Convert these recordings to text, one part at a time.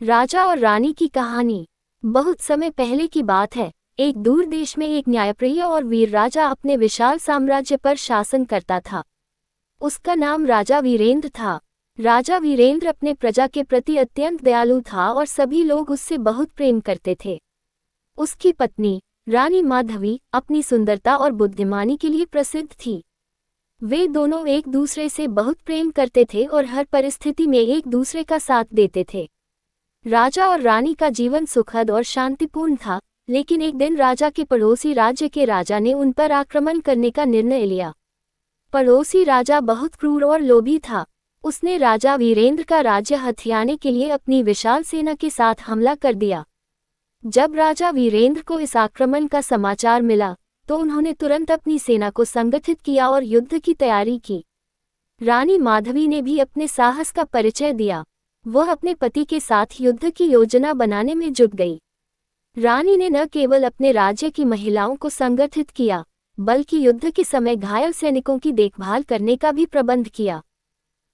राजा और रानी की कहानी। बहुत समय पहले की बात है। एक दूर देश में एक न्यायप्रिय और वीर राजा अपने विशाल साम्राज्य पर शासन करता था। उसका नाम राजा वीरेंद्र था। राजा वीरेंद्र अपने प्रजा के प्रति अत्यंत दयालु था और सभी लोग उससे बहुत प्रेम करते थे। उसकी पत्नी रानी माधवी अपनी सुंदरता और बुद्धिमानी के लिए प्रसिद्ध थी। वे दोनों एक दूसरे से बहुत प्रेम करते थे और हर परिस्थिति में एक दूसरे का साथ देते थे। राजा और रानी का जीवन सुखद और शांतिपूर्ण था, लेकिन एक दिन राजा के पड़ोसी राज्य के राजा ने उन पर आक्रमण करने का निर्णय लिया। पड़ोसी राजा बहुत क्रूर और लोभी था। उसने राजा वीरेंद्र का राज्य हथियाने के लिए अपनी विशाल सेना के साथ हमला कर दिया। जब राजा वीरेंद्र को इस आक्रमण का समाचार मिला, तो उन्होंने तुरंत अपनी सेना को संगठित किया और युद्ध की तैयारी की। रानी माधवी ने भी अपने साहस का परिचय दिया। वह अपने पति के साथ युद्ध की योजना बनाने में जुट गई। रानी ने न केवल अपने राज्य की महिलाओं को संगठित किया, बल्कि युद्ध के समय घायल सैनिकों की देखभाल करने का भी प्रबंध किया।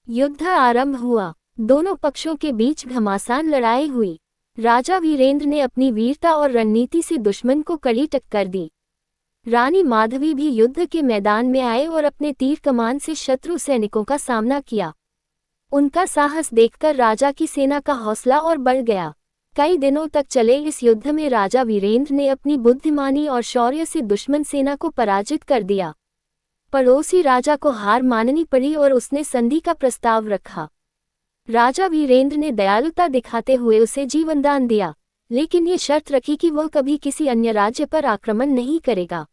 युद्ध आरंभ हुआ। दोनों पक्षों के बीच घमासान लड़ाई हुई। राजा वीरेंद्र ने अपनी वीरता और रणनीति से दुश्मन को कड़ी टक्कर दी। रानी माधवी भी युद्ध के मैदान में आए और अपने तीर कमान से शत्रु सैनिकों का सामना किया। उनका साहस देखकर राजा की सेना का हौसला और बढ़ गया। कई दिनों तक चले इस युद्ध में राजा वीरेंद्र ने अपनी बुद्धिमानी और शौर्य से दुश्मन सेना को पराजित कर दिया। पड़ोसी राजा को हार माननी पड़ी और उसने संधि का प्रस्ताव रखा। राजा वीरेंद्र ने दयालुता दिखाते हुए उसे जीवनदान दिया, लेकिन ये शर्त रखी कि वह कभी किसी अन्य राज्य पर आक्रमण नहीं करेगा।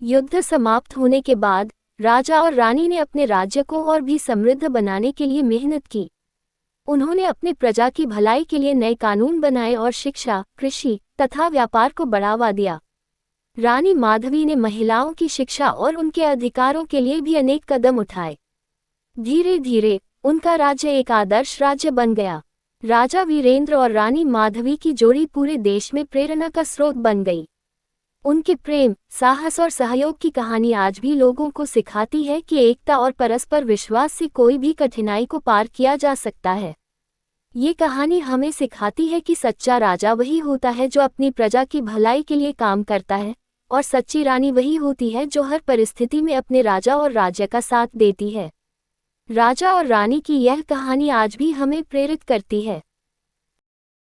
युद्ध समाप्त होने के बाद राजा और रानी ने अपने राज्य को और भी समृद्ध बनाने के लिए मेहनत की। उन्होंने अपने प्रजा की भलाई के लिए नए कानून बनाए और शिक्षा, कृषि तथा व्यापार को बढ़ावा दिया। रानी माधवी ने महिलाओं की शिक्षा और उनके अधिकारों के लिए भी अनेक कदम उठाए। धीरे धीरे उनका राज्य एक आदर्श राज्य बन गया। राजा वीरेंद्र और रानी माधवी की जोड़ी पूरे देश में प्रेरणा का स्रोत बन गई। उनके प्रेम, साहस और सहयोग की कहानी आज भी लोगों को सिखाती है कि एकता और परस्पर विश्वास से कोई भी कठिनाई को पार किया जा सकता है। ये कहानी हमें सिखाती है कि सच्चा राजा वही होता है जो अपनी प्रजा की भलाई के लिए काम करता है, और सच्ची रानी वही होती है जो हर परिस्थिति में अपने राजा और राज्य का साथ देती है। राजा और रानी की यह कहानी आज भी हमें प्रेरित करती है।